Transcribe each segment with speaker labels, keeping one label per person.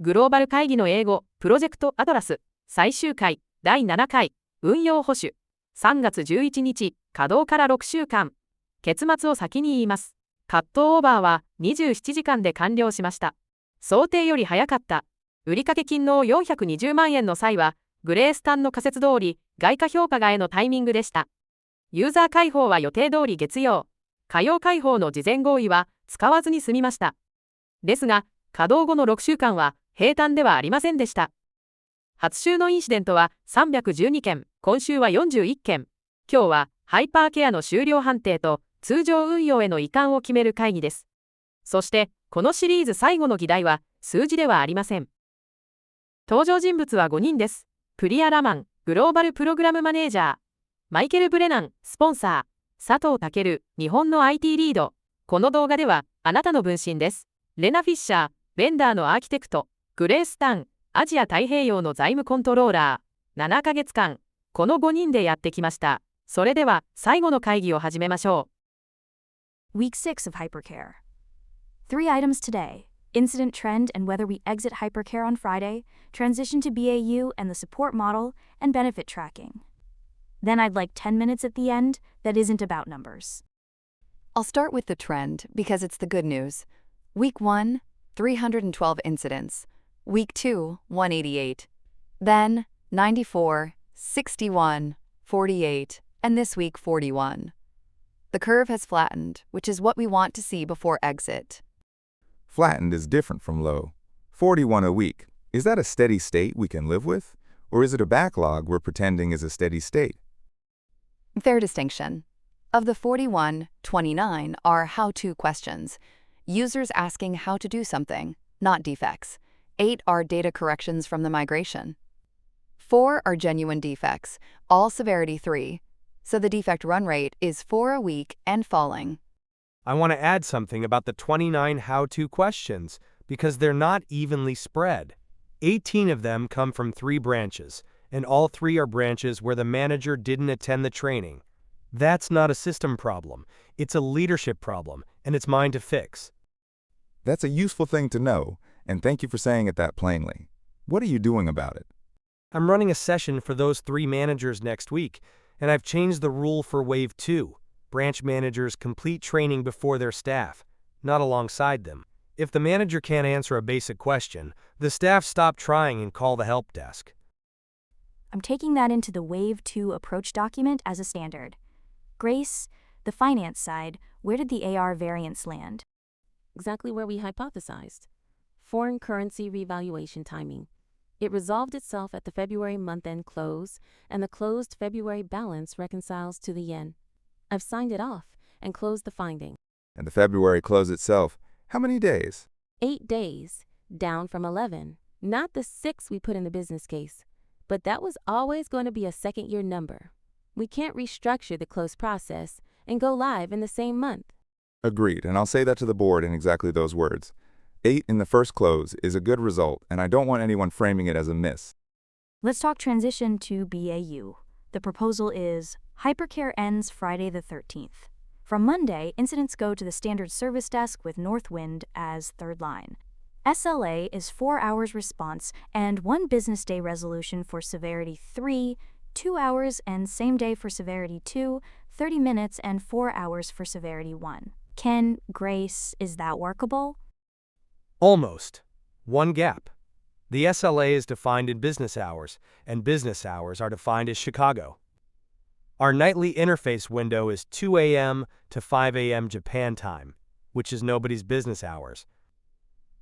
Speaker 1: グローバル会議の英語プロジェクトアトラス最終回第7回運用保守3月11日稼働から6週間結末を先に言います。カットオーバーは27時間で完了しました。想定より早かった。売掛金の420万円の際はグレースタンの仮説通り外貨評価外のタイミングでした。ユーザー開放は予定通り月曜火曜開放の事前合意は使わずに済みました。ですが稼働後の6週間は平坦ではありませんでした。初週のインシデントは312件、今週は41件。今日はハイパーケアの終了判定と通常運用への移管を決める会議です。そしてこのシリーズ最後の議題は数字ではありません。登場人物は5人です。プリア・ラマン、グローバルプログラムマネージャー。マイケル・ブレナン、スポンサー。佐藤健、日本の IT リード。この動画ではあなたの分身です。レナ・フィッシャー、ベンダーのアーキテクト。グレースタン、アジア太平洋の財務コントローラー。7ヶ月間、この5人でやってきました。それでは最後の会議を始めましょ
Speaker 2: う。Week 6 of Hypercare. 3 items today. Incident trend and whether we exit Hypercare on Friday, transition to BAU and the support model, and benefit tracking. Then I'd like 10 minutes at the end that isn't about numbers.
Speaker 3: I'll start with the trend because it's the good news. Week 1, 312 incidents. Week 2, 188. Then 94, 61, 48, and this week 41. The curve has flattened, which is what we want to see before exit.
Speaker 4: Flattened is different from low. 41 a week. Is that a steady state we can live with? Or is it a backlog we're pretending is a steady state?
Speaker 3: Fair distinction. Of the 41, 29 are how-to questions. Users asking how to do something, not defects. 8 are data corrections from the migration. 4 are genuine defects, all severity 3. So the defect run rate is 4 a week and falling.
Speaker 5: I want to add something about the 29 how-to questions because they're not evenly spread. 18 of them come from 3 branches, and all 3 are branches where the manager didn't attend the training. That's not a system problem. It's a leadership problem, and it's mine to fix.
Speaker 4: That's a useful thing to know, and thank you for saying it that plainly. What are you doing about it?
Speaker 5: I'm running a session for those 3 managers next week, and I've changed the rule for Wave 2. Branch managers complete training before their staff, not alongside them. If the manager can't answer a basic question, the staff stop trying and call the help desk.
Speaker 2: I'm taking that into the Wave 2 approach document as a standard. Grace, the finance side, where did the AR variance land?
Speaker 6: Exactly where we hypothesized. Foreign currency revaluation timing. It resolved itself at the February month-end close, and the closed February balance reconciles to the yen. I've signed it off and closed the finding.
Speaker 4: And the February close itself, how many days?
Speaker 6: 8 days, down from 11. Not the 6 we put in the business case, but that was always going to be a second-year number. We can't restructure the close process and go live in the same month.
Speaker 4: Agreed, and I'll say that to the board in exactly those words. 8 in the first close is a good result, and I don't want anyone framing it as a miss.
Speaker 2: Let's talk transition to BAU. The proposal is Hypercare ends Friday the 13th. From Monday, incidents go to the standard service desk with Northwind as third line. SLA is 4 hours response and 1 business day resolution for severity 3, 2 hours and same day for severity 2, 30 minutes and 4 hours for severity 1. Ken, Grace, is that workable?
Speaker 5: Almost. One gap. The SLA is defined in business hours, and business hours are defined as Chicago. Our nightly interface window is 2 a.m. to 5 a.m. Japan time, which is nobody's business hours.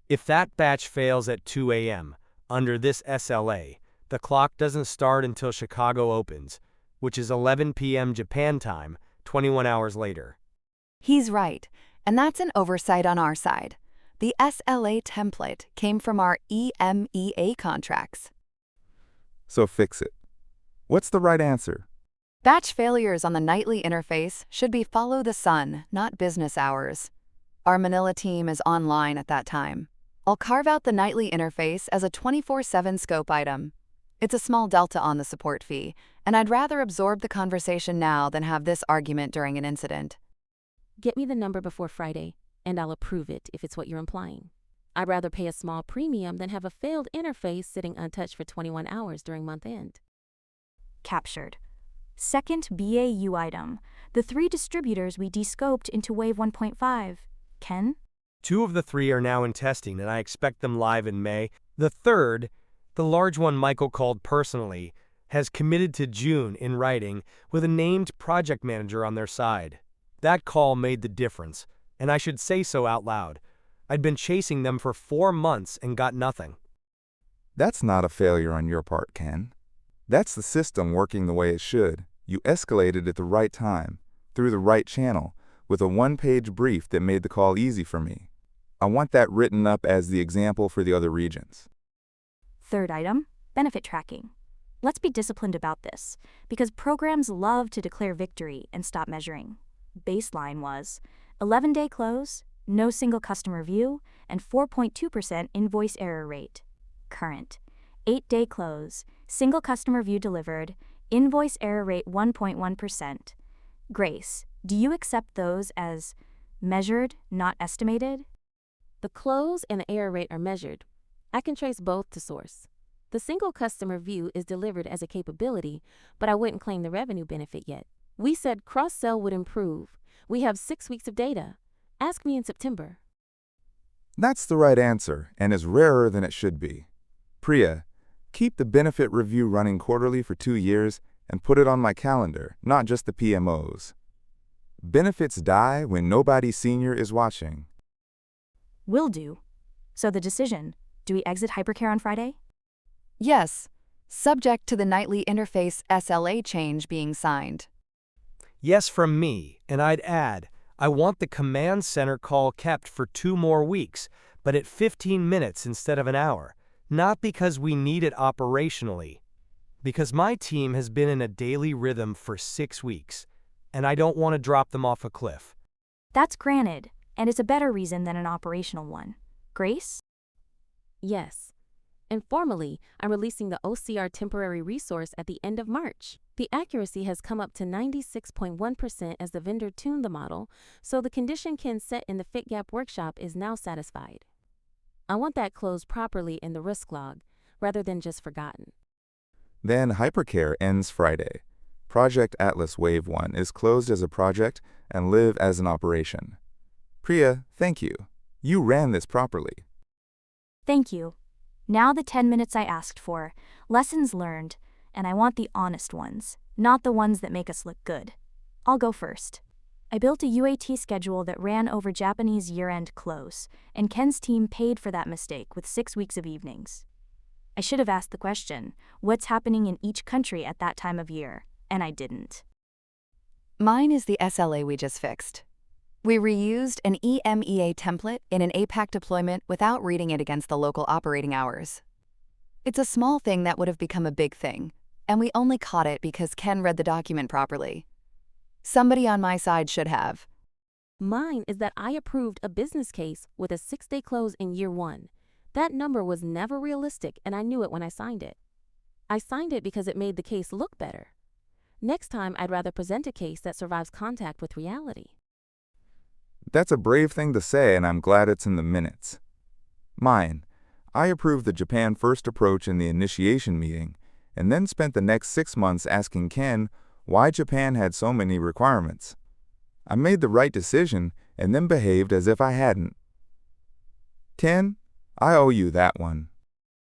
Speaker 5: If that batch fails at 2 a.m., under this SLA, the clock doesn't start until Chicago opens, which is 11 p.m. Japan time, 21 hours later.
Speaker 3: He's right, and that's an oversight on our side. The SLA template came from our EMEA contracts.
Speaker 4: So fix it. What's the right answer?
Speaker 3: Batch failures on the nightly interface should be follow the sun, not business hours. Our Manila team is online at that time. I'll carve out the nightly interface as a 24/7 scope item. It's a small delta on the support fee, and I'd rather absorb the conversation now than have this argument during an incident.
Speaker 6: Get me the number before Friday, and I'll approve it if it's what you're implying. I'd rather pay a small premium than have a failed interface sitting untouched for 21 hours during month end.
Speaker 2: Captured. Second BAU item, the 3 distributors we descoped into Wave 1.5. Ken?
Speaker 5: 2 of the 3 are now in testing, and I expect them live in May. The third, the large one Michael called personally, has committed to June in writing with a named project manager on their side. That call made the difference, and I should say so out loud. I'd been chasing them for 4 months and got nothing.
Speaker 4: That's not a failure on your part, Ken. That's the system working the way it should. You escalated at the right time, through the right channel, with a 1-page brief that made the call easy for me. I want that written up as the example for the other regions.
Speaker 2: Third item, benefit tracking. Let's be disciplined about this, because programs love to declare victory and stop measuring. Baseline was 11-day close, no single customer view, and 4.2% invoice error rate. Current, 8-day close, single customer view delivered, invoice error rate 1.1%. Grace, do you accept those as measured, not estimated?
Speaker 6: The close and the error rate are measured. I can trace both to source. The single customer view is delivered as a capability, but I wouldn't claim the revenue benefit yet. We said cross-sell would improve. We have 6 weeks of data. Ask me in September.
Speaker 4: That's the right answer, and is rarer than it should be. Priya, keep the benefit review running quarterly for 2 years and put it on my calendar, not just the PMOs. Benefits die when nobody senior is watching.
Speaker 2: Will do. So the decision, do we exit Hypercare on Friday?
Speaker 3: Yes, subject to the nightly interface SLA change being signed.
Speaker 5: Yes from me, and I'd add, I want the command center call kept for 2 more weeks, but at 15 minutes instead of an hour. Not because we need it operationally, because my team has been in a daily rhythm for 6 weeks, and I don't want to drop them off a cliff.
Speaker 2: That's granted, and it's a better reason than an operational one. Grace?
Speaker 6: Yes. Informally, I'm releasing the OCR temporary resource at the end of March. The accuracy has come up to 96.1% as the vendor tuned the model, so the condition Ken set in the Fit Gap workshop is now satisfied. I want that closed properly in the risk log, rather than just forgotten.
Speaker 4: Then Hypercare ends Friday. Project Atlas Wave 1 is closed as a project and live as an operation. Priya, thank you. You ran this properly.
Speaker 2: Thank you. Now the 10 minutes I asked for, lessons learned, and I want the honest ones, not the ones that make us look good. I'll go first. I built a UAT schedule that ran over Japanese year-end close, and Ken's team paid for that mistake with 6 weeks of evenings. I should have asked the question, what's happening in each country at that time of year, and I didn't.
Speaker 3: Mine is the SLA we just fixed. We reused an EMEA template in an APAC deployment without reading it against the local operating hours. It's a small thing that would have become a big thing, and we only caught it because Ken read the document properly. Somebody on my side should have.
Speaker 6: Mine is that I approved a business case with a 6-day close in year 1. That number was never realistic, and I knew it when I signed it. I signed it because it made the case look better. Next time, I'd rather present a case that survives contact with reality.
Speaker 4: That's a brave thing to say, and I'm glad it's in the minutes. Mine, I approved the Japan First approach in the initiation meeting, and then spent the next 6 months asking Ken why Japan had so many requirements. I made the right decision and then behaved as if I hadn't. Ken, I owe you that one.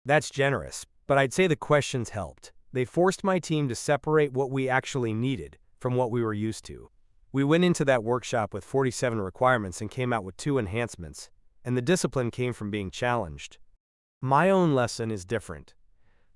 Speaker 5: That's generous, but I'd say the questions helped. They forced my team to separate what we actually needed from what we were used to. We went into that workshop with 47 requirements and came out with 2 enhancements, and the discipline came from being challenged. My own lesson is different.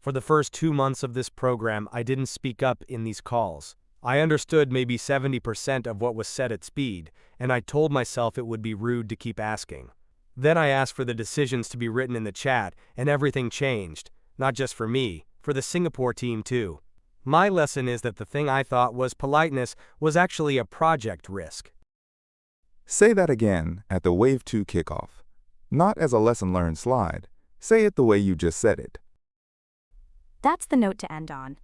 Speaker 5: For the first 2 months of this program, I didn't speak up in these calls. I understood maybe 70% of what was said at speed, and I told myself it would be rude to keep asking. Then I asked for the decisions to be written in the chat, and everything changed, not just for me, for the Singapore team too. My lesson is that the thing I thought was politeness was actually a project risk.
Speaker 4: Say that again at the Wave 2 kickoff. Not as a lesson learned slide. Say it the way you just said it.
Speaker 2: That's the note to end on.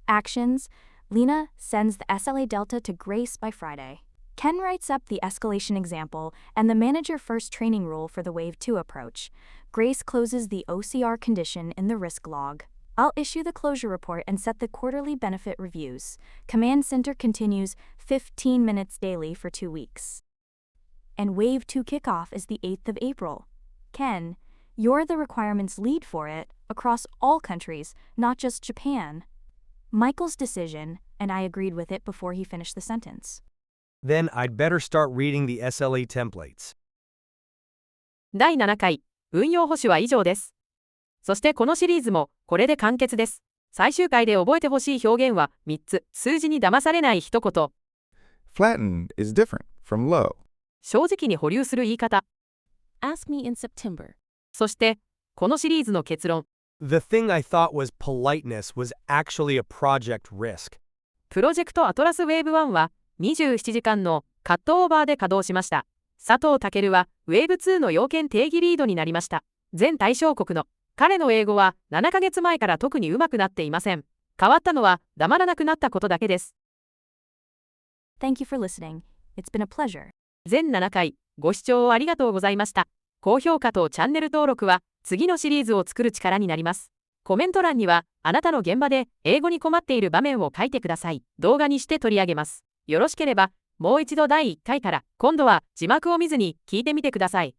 Speaker 2: Actions. Lena sends the SLA Delta to Grace by Friday. Ken writes up the escalation example and the manager first training rule for the Wave 2 approach. Grace closes the OCR condition in the risk log. I'll issue the closure report and set the quarterly benefit reviews. Command Center continues 15 minutes daily for 2 weeks. And Wave 2 kickoff is the 8th of April. Ken, you're the requirements lead for it across all countries, not just Japan. Michael's decision, and I agreed with it before he finished the sentence.
Speaker 5: Then I'd better start reading the SLA templates.
Speaker 1: 第7回、運用保守は以上です。そしてこのシリーズもこれで完結です。最終回で覚えてほしい表現は3つ。数字に騙されない一言。
Speaker 4: Flatten is different from low.
Speaker 1: 正直に保留する言い方。
Speaker 6: Ask me in September.
Speaker 1: そして、このシリーズの結論。
Speaker 5: The thing I thought was politeness was actually a project risk.
Speaker 1: プロジェクトアトラスウェーブ1は27時間のカットオーバーで稼働しました。佐藤健はウェーブ2の要件定義リードになりました。全対象国の彼の英語は7ヶ月前から特に上手くなっていません。変わったのは黙らなくなったことだけです。
Speaker 2: Thank you for listening. It's been a pleasure.
Speaker 1: 全7回ご視聴ありがとうございました。高評価とチャンネル登録は次のシリーズを作る力になります。コメント欄にはあなたの現場で英語に困っている場面を書いてください。動画にして取り上げます。よろしければもう一度第1回から今度は字幕を見ずに聞いてみてください。